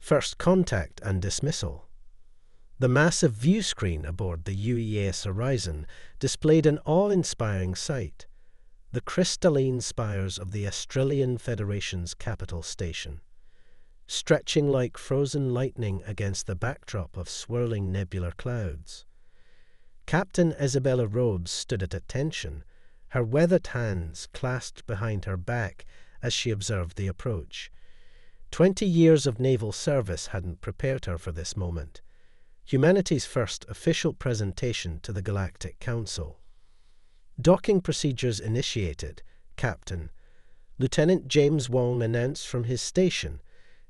First contact and dismissal. The massive view screen aboard the UES Horizon displayed an awe-inspiring sight: the crystalline spires of the Australian Federation's capital station, stretching like frozen lightning against the backdrop of swirling nebular clouds. Captain Isabella Rhodes stood at attention, her weathered hands clasped behind her back as she observed the approach. 20 years of naval service hadn't prepared her for this moment, humanity's first official presentation to the Galactic Council. Docking procedures initiated, Captain. Lieutenant James Wong announced from his station,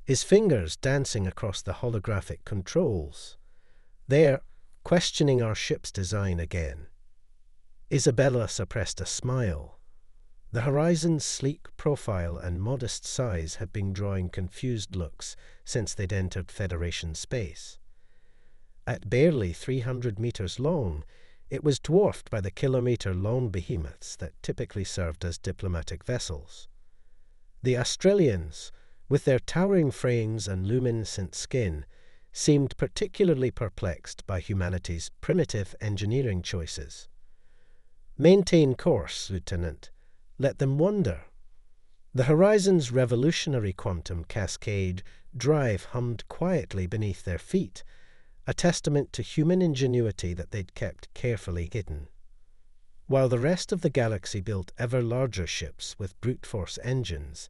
his fingers dancing across the holographic controls. They're questioning our ship's design again. Isabella suppressed a smile. The Horizon's sleek profile and modest size had been drawing confused looks since they'd entered Federation space. At barely 300 meters long, it was dwarfed by the kilometer-long behemoths that typically served as diplomatic vessels. The Australians, with their towering frames and luminescent skin, seemed particularly perplexed by humanity's primitive engineering choices. Maintain course, Lieutenant. Let them wonder. The Horizon's revolutionary quantum cascade drive hummed quietly beneath their feet, a testament to human ingenuity that they'd kept carefully hidden. While the rest of the galaxy built ever larger ships with brute force engines,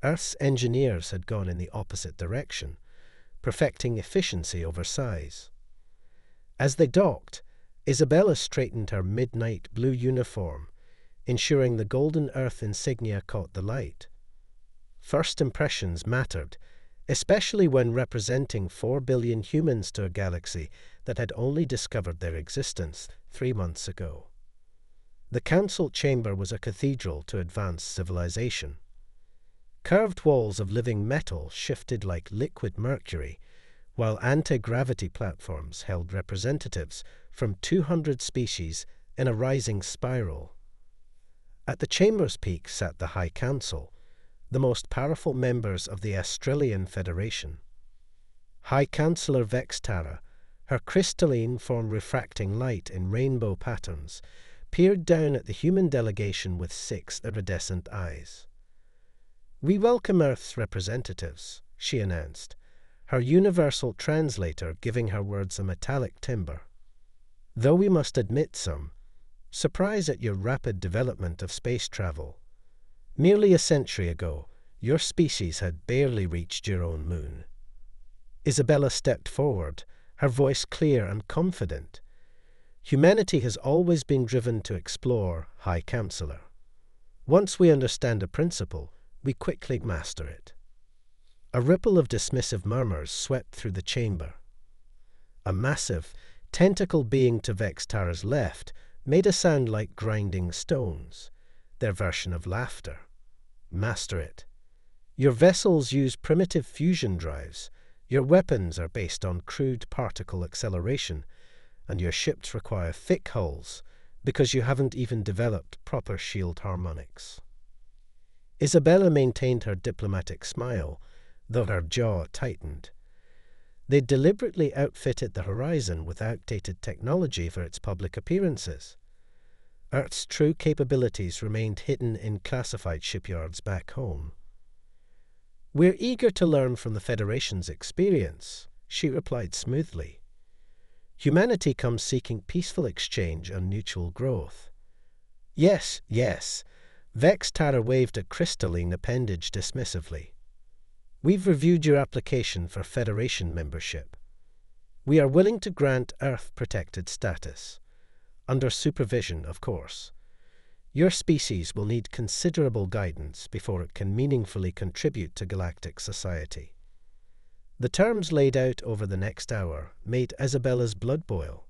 Earth's engineers had gone in the opposite direction, perfecting efficiency over size. As they docked, Isabella straightened her midnight blue uniform, ensuring the golden Earth insignia caught the light. First impressions mattered, especially when representing 4 billion humans to a galaxy that had only discovered their existence 3 months ago. The council chamber was a cathedral to advanced civilization. Curved walls of living metal shifted like liquid mercury, while anti-gravity platforms held representatives from 200 species in a rising spiral. At the chamber's peak sat the High Council, the most powerful members of the Australian Federation. High Councillor Vextara, her crystalline form refracting light in rainbow patterns, peered down at the human delegation with 6 iridescent eyes. "We welcome Earth's representatives," she announced, her universal translator giving her words a metallic timbre. "Though we must admit some surprise at your rapid development of space travel. Merely a century ago, your species had barely reached your own moon." Isabella stepped forward, her voice clear and confident. "Humanity has always been driven to explore, High Councillor. Once we understand a principle, we quickly master it." A ripple of dismissive murmurs swept through the chamber. A massive, tentacle being to Vextara's left made a sound like grinding stones, their version of laughter. "Master it. Your vessels use primitive fusion drives, your weapons are based on crude particle acceleration, and your ships require thick hulls because you haven't even developed proper shield harmonics." Isabella maintained her diplomatic smile, though her jaw tightened. They deliberately outfitted the Horizon with outdated technology for its public appearances. Earth's true capabilities remained hidden in classified shipyards back home. "We're eager to learn from the Federation's experience," she replied smoothly. "Humanity comes seeking peaceful exchange and mutual growth." "Yes, yes." Vextara waved a crystalline appendage dismissively. "We've reviewed your application for Federation membership. We are willing to grant Earth-protected status. Under supervision, of course. Your species will need considerable guidance before it can meaningfully contribute to galactic society." The terms laid out over the next hour made Isabella's blood boil.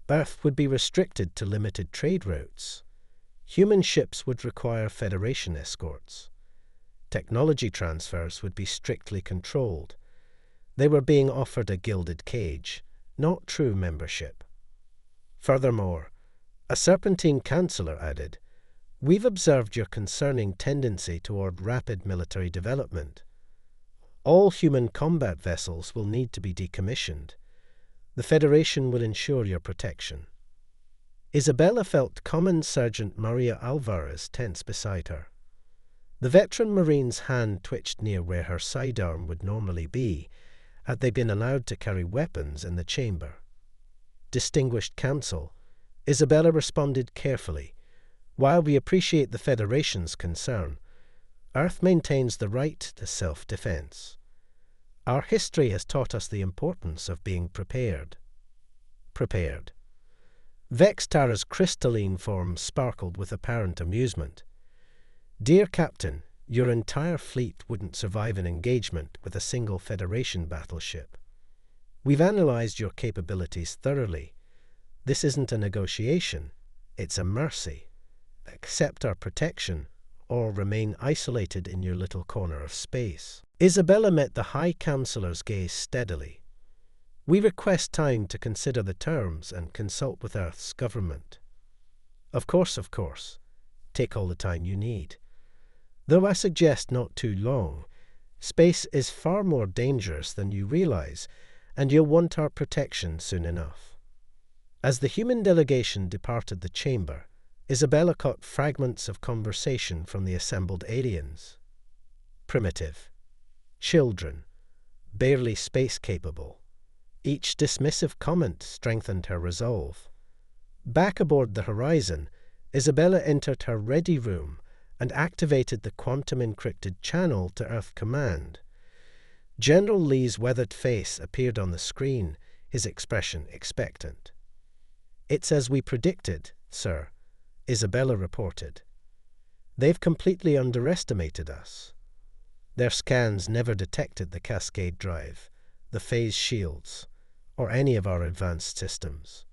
Earth would be restricted to limited trade routes. Human ships would require Federation escorts. Technology transfers would be strictly controlled. They were being offered a gilded cage, not true membership. Furthermore, a Serpentine councillor added, "We've observed your concerning tendency toward rapid military development. All human combat vessels will need to be decommissioned. The Federation will ensure your protection." Isabella felt Common Sergeant Maria Alvarez tense beside her. The veteran Marine's hand twitched near where her sidearm would normally be, had they been allowed to carry weapons in the chamber. "Distinguished Council," Isabella responded carefully. "While we appreciate the Federation's concern, Earth maintains the right to self-defense. Our history has taught us the importance of being prepared." Prepared. Vex Tara's crystalline form sparkled with apparent amusement. "Dear Captain, your entire fleet wouldn't survive an engagement with a single Federation battleship. We've analyzed your capabilities thoroughly. This isn't a negotiation, it's a mercy. Accept our protection, or remain isolated in your little corner of space." Isabella met the High Counselor's gaze steadily. "We request time to consider the terms and consult with Earth's government." Of course. Take all the time you need. Though I suggest not too long. Space is far more dangerous than you realize, and you'll want our protection soon enough." As the human delegation departed the chamber, Isabella caught fragments of conversation from the assembled aliens. Primitive. Children. Barely space-capable. Each dismissive comment strengthened her resolve. Back aboard the Horizon, Isabella entered her ready room and activated the quantum-encrypted channel to Earth Command. General Lee's weathered face appeared on the screen, his expression expectant. "It's as we predicted, sir," Isabella reported. "They've completely underestimated us. Their scans never detected the cascade drive, the phase shields, or any of our advanced systems."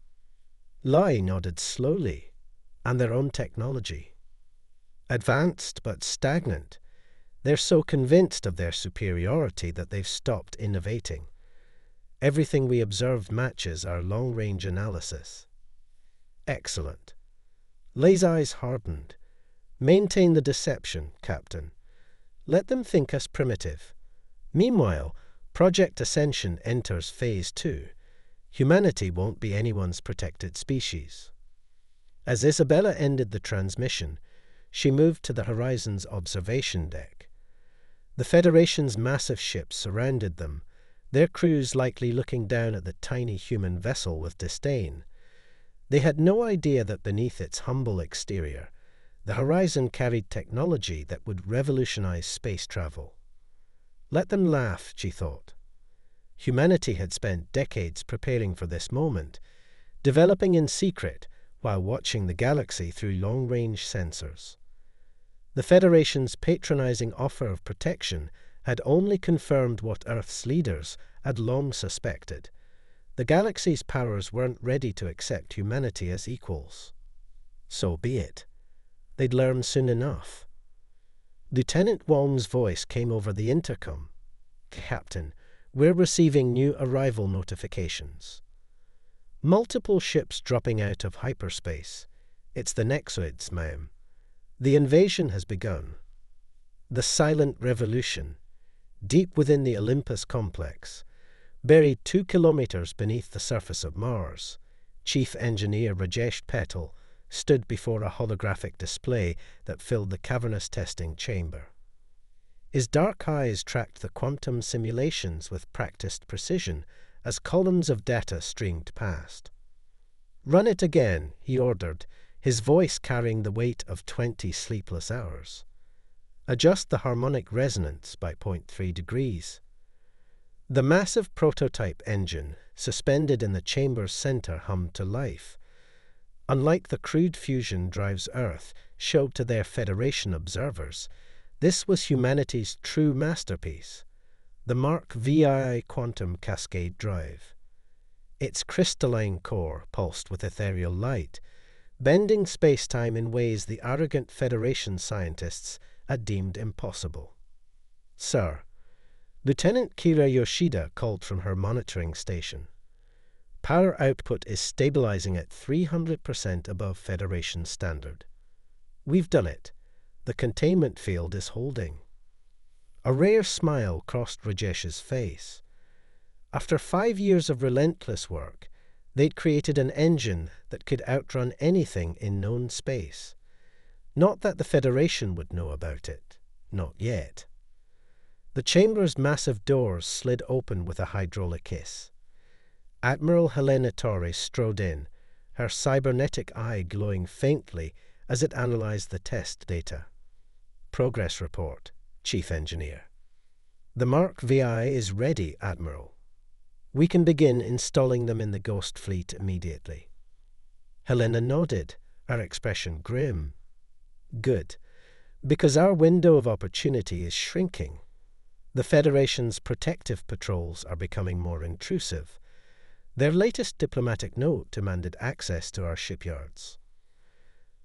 Lai nodded slowly. "And their own technology. Advanced but stagnant. They're so convinced of their superiority that they've stopped innovating. Everything we observed matches our long-range analysis." "Excellent." Lei's eyes hardened. "Maintain the deception, Captain. Let them think us primitive. Meanwhile, Project Ascension enters Phase 2. Humanity won't be anyone's protected species." As Isabella ended the transmission, she moved to the Horizon's observation deck. The Federation's massive ships surrounded them, their crews likely looking down at the tiny human vessel with disdain. They had no idea that beneath its humble exterior, the Horizon carried technology that would revolutionize space travel. Let them laugh, she thought. Humanity had spent decades preparing for this moment, developing in secret while watching the galaxy through long-range sensors. The Federation's patronizing offer of protection had only confirmed what Earth's leaders had long suspected. The galaxy's powers weren't ready to accept humanity as equals. So be it. They'd learn soon enough. Lieutenant Wong's voice came over the intercom. "Captain, we're receiving new arrival notifications. Multiple ships dropping out of hyperspace. It's the Nexoids, ma'am. The invasion has begun. The silent revolution, deep within the Olympus complex, buried 2 kilometers beneath the surface of Mars. Chief Engineer Rajesh Petal stood before a holographic display that filled the cavernous testing chamber. His dark eyes tracked the quantum simulations with practiced precision as columns of data streamed past. "Run it again," he ordered, his voice carrying the weight of 20 sleepless hours. "Adjust the harmonic resonance by 0.3 degrees. The massive prototype engine, suspended in the chamber's center, hummed to life. Unlike the crude fusion drives Earth showed to their Federation observers, this was humanity's true masterpiece, the Mark VI quantum cascade drive. Its crystalline core pulsed with ethereal light, bending space-time in ways the arrogant Federation scientists had deemed impossible. "Sir," Lieutenant Kira Yoshida called from her monitoring station. "Power output is stabilizing at 300% above Federation standard. We've done it. The containment field is holding." A rare smile crossed Rajesh's face. After 5 years of relentless work, they'd created an engine that could outrun anything in known space. Not that the Federation would know about it. Not yet. The chamber's massive doors slid open with a hydraulic hiss. Admiral Helena Torres strode in, her cybernetic eye glowing faintly as it analyzed the test data. Progress report, Chief Engineer. The Mark VI is ready, Admiral. We can begin installing them in the Ghost Fleet immediately. Helena nodded, her expression grim. Good, because our window of opportunity is shrinking. The Federation's protective patrols are becoming more intrusive. Their latest diplomatic note demanded access to our shipyards.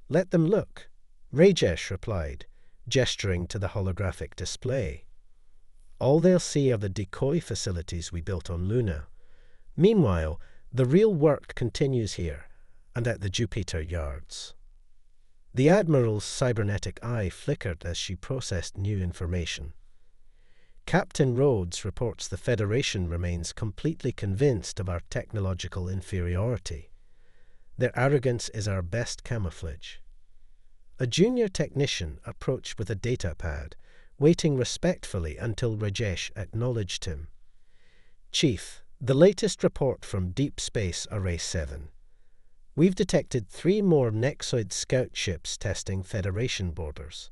Let them look, Rajesh replied, gesturing to the holographic display. All they'll see are the decoy facilities we built on Luna. Meanwhile, the real work continues here and at the Jupiter yards. The Admiral's cybernetic eye flickered as she processed new information. Captain Rhodes reports the Federation remains completely convinced of our technological inferiority. Their arrogance is our best camouflage. A junior technician approached with a data pad, waiting respectfully until Rajesh acknowledged him. Chief, the latest report from Deep Space Array 7. We've detected 3 more Nexoid scout ships testing Federation borders.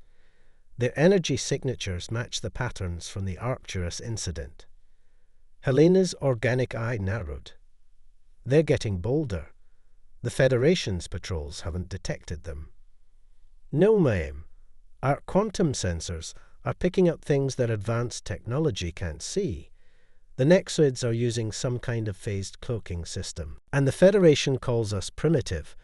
Their energy signatures match the patterns from the Arcturus incident. Helena's organic eye narrowed. They're getting bolder. The Federation's patrols haven't detected them. No, ma'am. Our quantum sensors are picking up things that advanced technology can't see. The Nexoids are using some kind of phased cloaking system, and the Federation calls us primitive,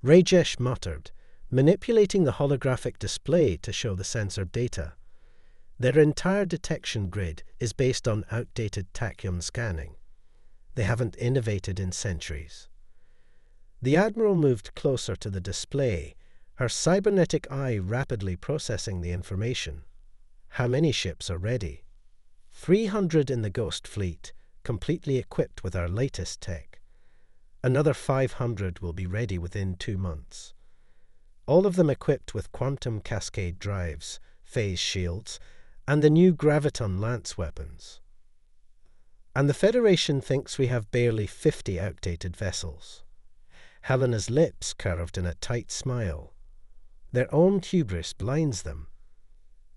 Rajesh muttered, manipulating the holographic display to show the sensor data. Their entire detection grid is based on outdated tachyon scanning. They haven't innovated in centuries. The Admiral moved closer to the display, her cybernetic eye rapidly processing the information. How many ships are ready? 300 in the Ghost Fleet, completely equipped with our latest tech. Another 500 will be ready within 2 months. All of them equipped with quantum cascade drives, phase shields, and the new graviton lance weapons. And the Federation thinks we have barely 50 outdated vessels. Helena's lips curved in a tight smile. Their own hubris blinds them.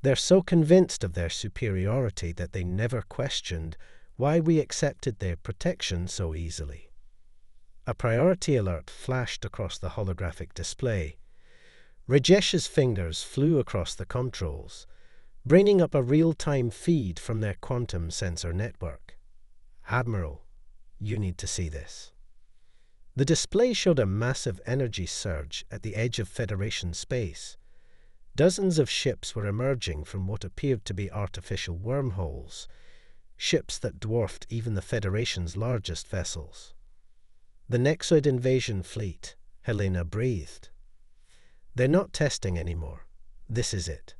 They're so convinced of their superiority that they never questioned why we accepted their protection so easily. A priority alert flashed across the holographic display. Rajesh's fingers flew across the controls, bringing up a real-time feed from their quantum sensor network. Admiral, you need to see this. The display showed a massive energy surge at the edge of Federation space. Dozens of ships were emerging from what appeared to be artificial wormholes, ships that dwarfed even the Federation's largest vessels. The Nexoid invasion fleet, Helena breathed. They're not testing anymore. This is it.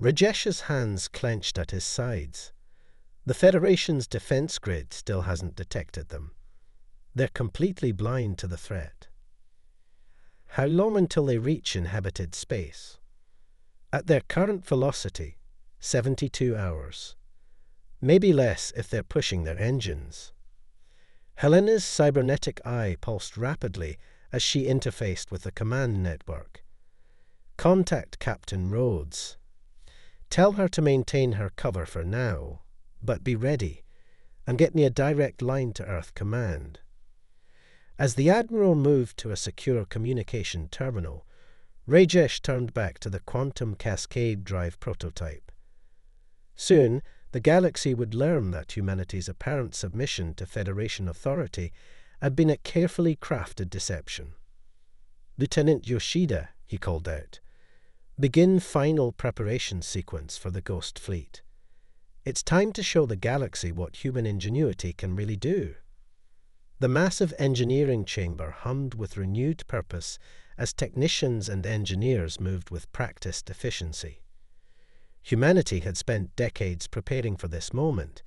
Rajesh's hands clenched at his sides. The Federation's defense grid still hasn't detected them. They're completely blind to the threat. How long until they reach inhabited space? At their current velocity, 72 hours. Maybe less if they're pushing their engines. Helena's cybernetic eye pulsed rapidly as she interfaced with the command network. Contact Captain Rhodes. Tell her to maintain her cover for now, but be ready, and get me a direct line to Earth Command. As the Admiral moved to a secure communication terminal, Rajesh turned back to the quantum cascade drive prototype. Soon, the galaxy would learn that humanity's apparent submission to Federation authority had been a carefully crafted deception. Lieutenant Yoshida, he called out, begin final preparation sequence for the Ghost Fleet. It's time to show the galaxy what human ingenuity can really do. The massive engineering chamber hummed with renewed purpose as technicians and engineers moved with practiced efficiency. Humanity had spent decades preparing for this moment,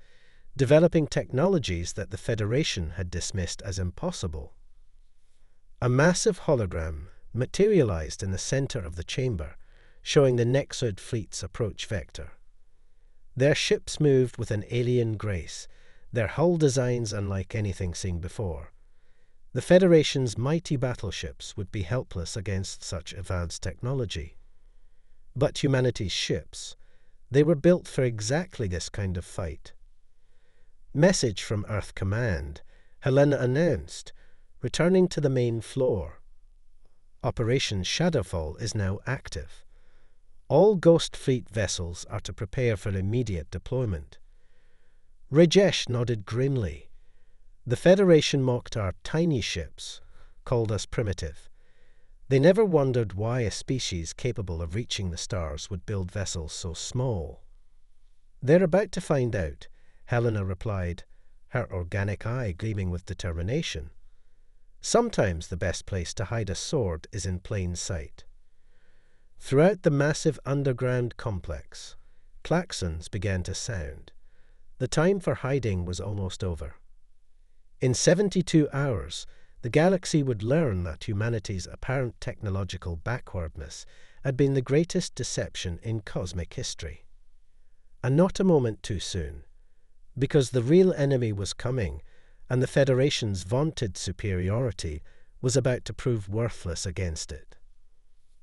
developing technologies that the Federation had dismissed as impossible. A massive hologram materialized in the center of the chamber, showing the Nexoid fleet's approach vector. Their ships moved with an alien grace, their hull designs unlike anything seen before. The Federation's mighty battleships would be helpless against such advanced technology. But humanity's ships, they were built for exactly this kind of fight. Message from Earth Command, Helena announced, returning to the main floor. Operation Shadowfall is now active. All Ghost Fleet vessels are to prepare for immediate deployment. Rajesh nodded grimly. The Federation mocked our tiny ships, called us primitive. They never wondered why a species capable of reaching the stars would build vessels so small. "They're about to find out," Helena replied, her organic eye gleaming with determination. Sometimes the best place to hide a sword is in plain sight. Throughout the massive underground complex, klaxons began to sound. The time for hiding was almost over. In 72 hours, the galaxy would learn that humanity's apparent technological backwardness had been the greatest deception in cosmic history. And not a moment too soon, because the real enemy was coming, and the Federation's vaunted superiority was about to prove worthless against it.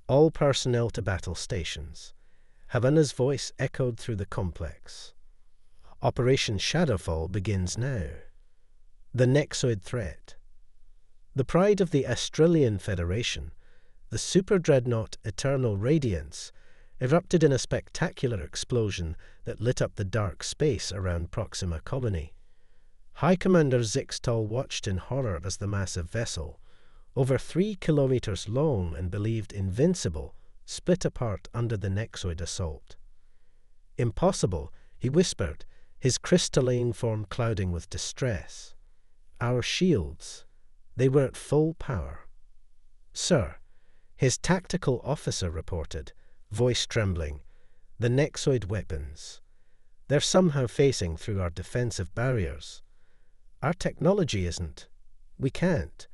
"All personnel to battle stations." Helena's voice echoed through the complex. "Operation Shadowfall begins now." The Nexoid threat. The pride of the Australian Federation, the super-dreadnought Eternal Radiance, erupted in a spectacular explosion that lit up the dark space around Proxima Colony. High Commander Zixtal watched in horror as the massive vessel, over 3 kilometers long and believed invincible, split apart under the Nexoid assault. "Impossible," he whispered, his crystalline form clouding with distress. "Our shields, they were at full power." "Sir," his tactical officer reported, voice trembling, "the Nexoid weapons. They're somehow facing through our defensive barriers. Our technology isn't. We can't."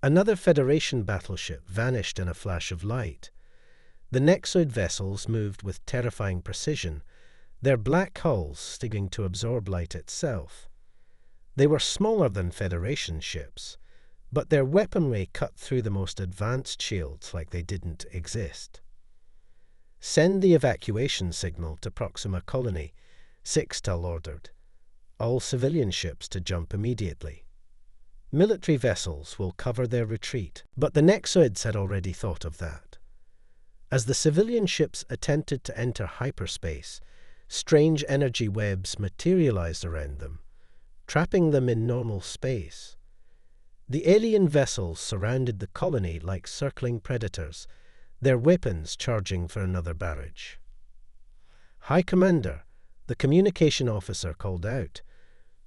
Another Federation battleship vanished in a flash of light. The Nexoid vessels moved with terrifying precision, their black hulls seeming to absorb light itself. They were smaller than Federation ships, but their weaponry cut through the most advanced shields like they didn't exist. "Send the evacuation signal to Proxima Colony," Zixtal ordered. "All civilian ships to jump immediately. Military vessels will cover their retreat." But the Nexoids had already thought of that. As the civilian ships attempted to enter hyperspace, strange energy webs materialized around them, trapping them in normal space. The alien vessels surrounded the colony like circling predators, their weapons charging for another barrage. "High Commander," the communication officer called out,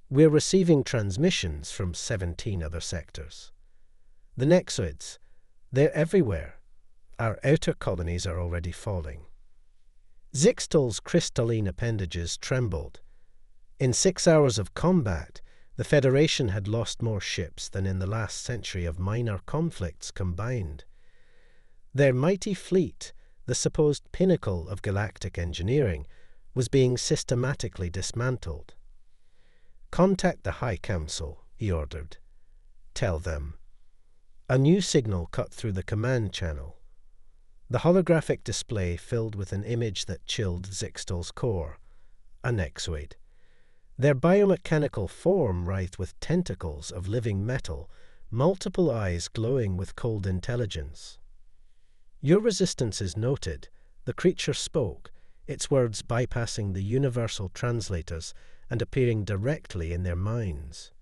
"we're receiving transmissions from 17 other sectors. The Nexoids, they're everywhere. Our outer colonies are already falling." Zixtal's crystalline appendages trembled. In 6 hours of combat, the Federation had lost more ships than in the last century of minor conflicts combined. Their mighty fleet, the supposed pinnacle of galactic engineering, was being systematically dismantled. "Contact the High Council," he ordered. "Tell them." A new signal cut through the command channel. The holographic display filled with an image that chilled Zixtal's core. A Nexoid. Their biomechanical form writhed with tentacles of living metal, multiple eyes glowing with cold intelligence. "Your resistance is noted," the creature spoke, its words bypassing the universal translators and appearing directly in their minds.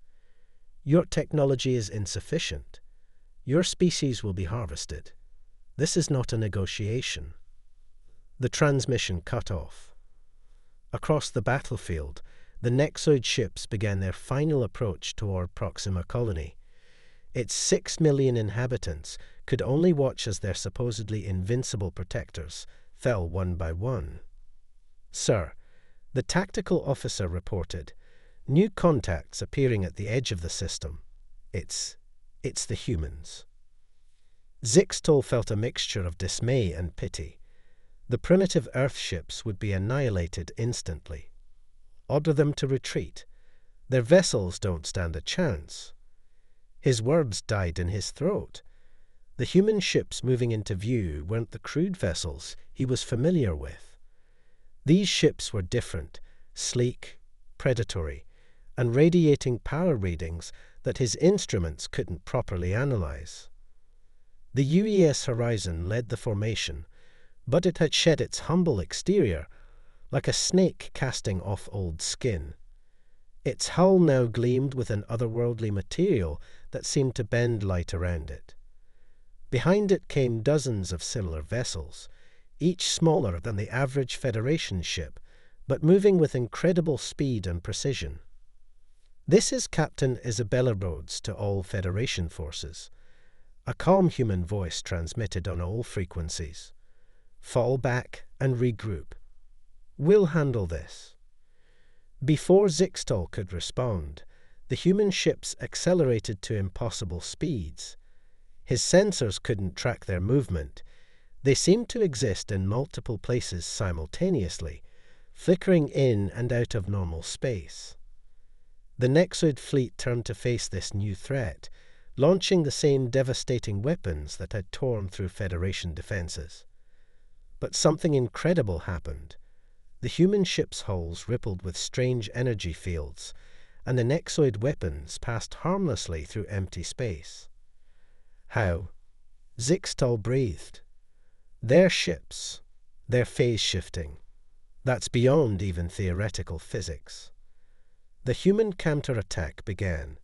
"Your technology is insufficient. Your species will be harvested. This is not a negotiation." The transmission cut off. Across the battlefield, the Nexoid ships began their final approach toward Proxima Colony. Its 6 million inhabitants could only watch as their supposedly invincible protectors fell one by one. "Sir," the tactical officer reported, "new contacts appearing at the edge of the system. It's the humans." Zixtol felt a mixture of dismay and pity. The primitive Earth ships would be annihilated instantly. Order them to retreat. Their vessels don't stand a chance. His words died in his throat. The human ships moving into view weren't the crude vessels he was familiar with. These ships were different, sleek, predatory, and radiating power readings that his instruments couldn't properly analyze. The UES Horizon led the formation, but it had shed its humble exterior, like a snake casting off old skin. Its hull now gleamed with an otherworldly material that seemed to bend light around it. Behind it came dozens of similar vessels, each smaller than the average Federation ship, but moving with incredible speed and precision. "This is Captain Isabella Rhodes to all Federation forces." A calm human voice transmitted on all frequencies. "Fall back and regroup. We'll handle this." Before Zixtol could respond, the human ships accelerated to impossible speeds. His sensors couldn't track their movement. They seemed to exist in multiple places simultaneously, flickering in and out of normal space. The Nexoid fleet turned to face this new threat, launching the same devastating weapons that had torn through Federation defenses. But something incredible happened. The human ships' hulls rippled with strange energy fields, and the Nexoid weapons passed harmlessly through empty space. "How?" Zixtol breathed. "Their ships, their phase shifting. That's beyond even theoretical physics." The human counterattack began.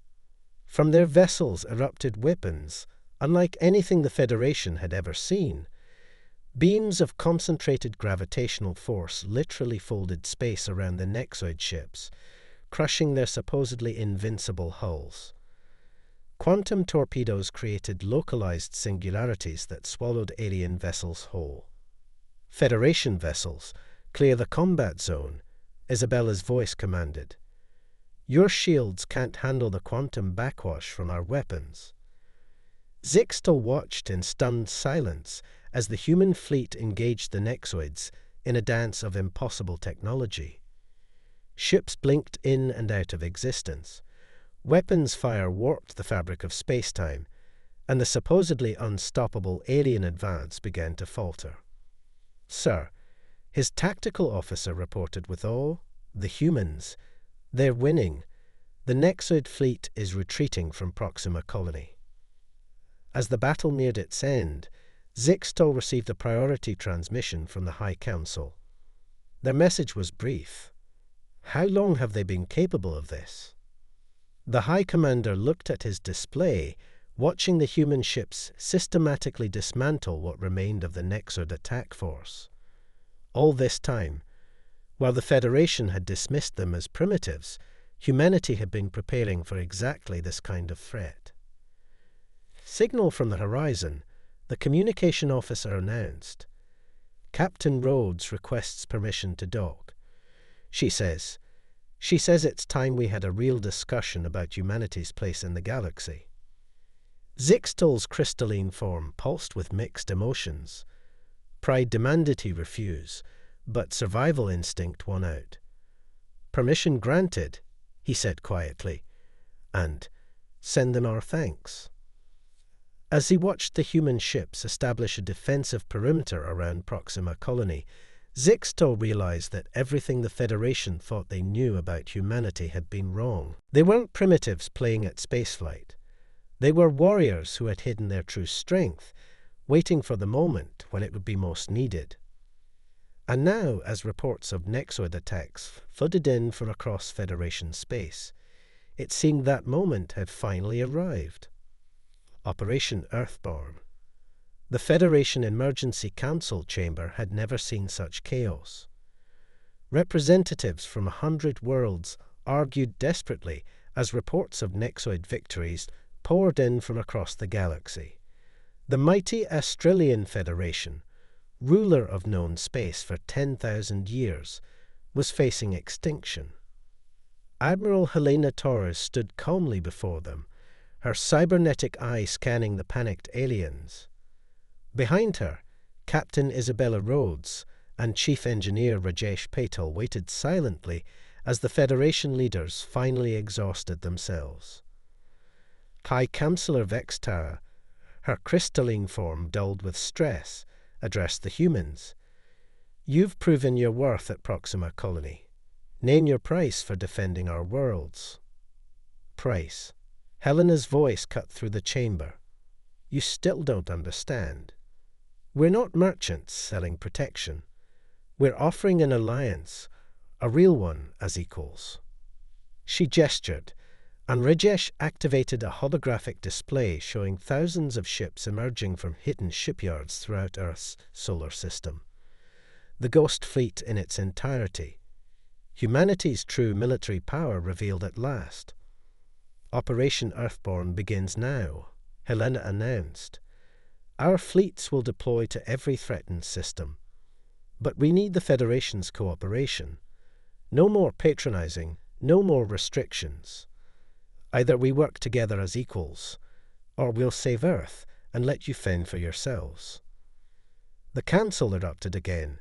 From their vessels erupted weapons, unlike anything the Federation had ever seen. Beams of concentrated gravitational force literally folded space around the Nexoid ships, crushing their supposedly invincible hulls. Quantum torpedoes created localized singularities that swallowed alien vessels whole. "Federation vessels, clear the combat zone," Isabella's voice commanded. "Your shields can't handle the quantum backwash from our weapons." Zixtol watched in stunned silence as the human fleet engaged the Nexoids in a dance of impossible technology. Ships blinked in and out of existence. Weapons fire warped the fabric of space-time, and the supposedly unstoppable alien advance began to falter. "Sir," his tactical officer reported with awe, "the humans. They're winning. The Nexoid fleet is retreating from Proxima Colony." As the battle neared its end, Zixtol received a priority transmission from the High Council. Their message was brief. "How long have they been capable of this?" The High Commander looked at his display, watching the human ships systematically dismantle what remained of the Nexoid attack force. All this time, while the Federation had dismissed them as primitives, humanity had been preparing for exactly this kind of threat. Signal from the horizon, the communication officer announced, "Captain Rhodes requests permission to dock. She says it's time we had a real discussion about humanity's place in the galaxy." Zixtol's crystalline form pulsed with mixed emotions. Pride demanded he refuse, but survival instinct won out. "Permission granted," he said quietly, "and send them our thanks." As he watched the human ships establish a defensive perimeter around Proxima Colony, Zixtol realized that everything the Federation thought they knew about humanity had been wrong. They weren't primitives playing at spaceflight. They were warriors who had hidden their true strength, waiting for the moment when it would be most needed. And now, as reports of Nexoid attacks flooded in from across Federation space, it seemed that moment had finally arrived. Operation Earthborn. The Federation Emergency Council chamber had never seen such chaos. Representatives from 100 worlds argued desperately as reports of Nexoid victories poured in from across the galaxy. The mighty Australian Federation, ruler of known space for 10,000 years, was facing extinction. Admiral Helena Torres stood calmly before them, her cybernetic eye scanning the panicked aliens. Behind her, Captain Isabella Rhodes and Chief Engineer Rajesh Patel waited silently as the Federation leaders finally exhausted themselves. High Counselor Vextara, her crystalline form dulled with stress, addressed the humans. "You've proven your worth at Proxima Colony. Name your price for defending our worlds." "Price." Helena's voice cut through the chamber. "You still don't understand. We're not merchants selling protection. We're offering an alliance, a real one, as equals." She gestured, and Rajesh activated a holographic display showing thousands of ships emerging from hidden shipyards throughout Earth's solar system. The Ghost Fleet in its entirety. Humanity's true military power revealed at last. "Operation Earthborn begins now," Helena announced. "Our fleets will deploy to every threatened system. But we need the Federation's cooperation. No more patronizing, no more restrictions. Either we work together as equals, or we'll save Earth and let you fend for yourselves." The Council erupted again,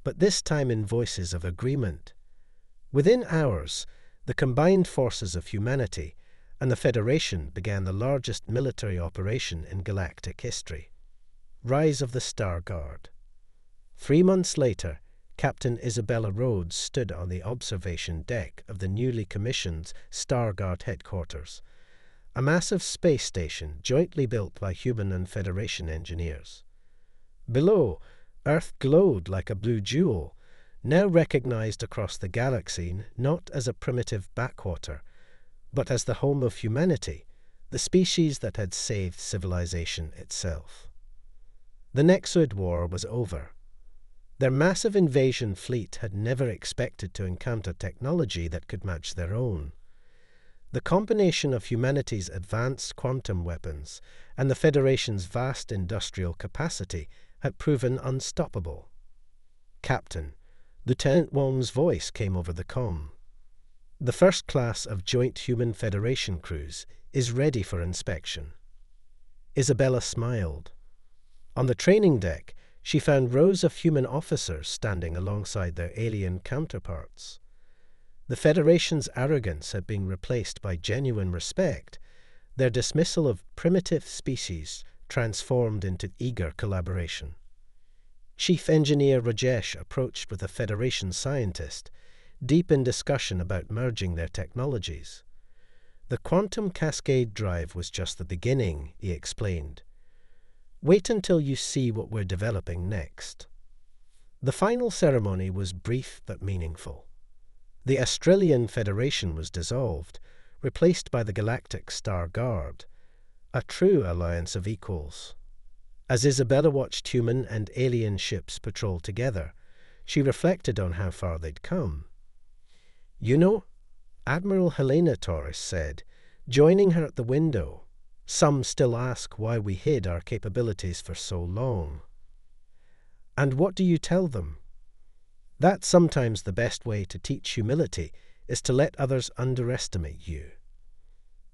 but this time in voices of agreement. Within hours, the combined forces of humanity and the Federation began the largest military operation in galactic history. Rise of the Star Guard. 3 months later, Captain Isabella Rhodes stood on the observation deck of the newly commissioned Star Guard headquarters, a massive space station jointly built by human and Federation engineers. Below, Earth glowed like a blue jewel, now recognized across the galaxy not as a primitive backwater, but as the home of humanity, the species that had saved civilization itself. The Nexoid War was over. Their massive invasion fleet had never expected to encounter technology that could match their own. The combination of humanity's advanced quantum weapons and the Federation's vast industrial capacity had proven unstoppable. "Captain," Lieutenant Wong's voice came over the comm. "The first class of joint human Federation crews is ready for inspection." Isabella smiled. On the training deck, she found rows of human officers standing alongside their alien counterparts. The Federation's arrogance had been replaced by genuine respect, their dismissal of primitive species transformed into eager collaboration. Chief Engineer Rajesh approached with a Federation scientist, deep in discussion about merging their technologies. "The quantum cascade drive was just the beginning," he explained. "Wait until you see what we're developing next." The final ceremony was brief but meaningful. The Australian Federation was dissolved, replaced by the Galactic Star Guard, a true alliance of equals. As Isabella watched human and alien ships patrol together, she reflected on how far they'd come. "You know," Admiral Helena Torres said, joining her at the window, "some still ask why we hid our capabilities for so long." "And what do you tell them?" "That sometimes the best way to teach humility is to let others underestimate you."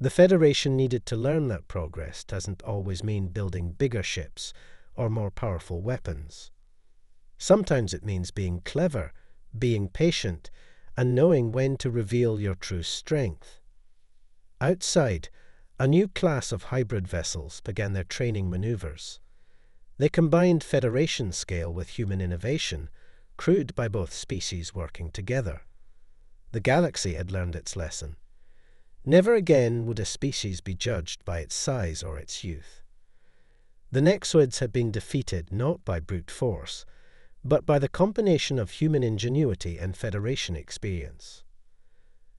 The Federation needed to learn that progress doesn't always mean building bigger ships or more powerful weapons. Sometimes it means being clever, being patient, and knowing when to reveal your true strength. Outside, a new class of hybrid vessels began their training maneuvers. They combined Federation scale with human innovation, crewed by both species working together. The galaxy had learned its lesson. Never again would a species be judged by its size or its youth. The Nexoids had been defeated not by brute force, but by the combination of human ingenuity and Federation experience.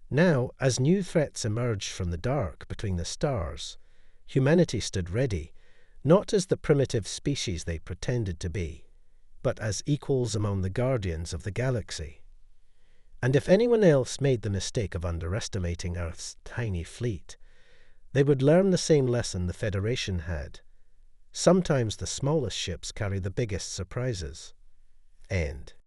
Now, as new threats emerged from the dark between the stars, humanity stood ready, not as the primitive species they pretended to be, but as equals among the guardians of the galaxy. And if anyone else made the mistake of underestimating Earth's tiny fleet, they would learn the same lesson the Federation had. Sometimes the smallest ships carry the biggest surprises. End.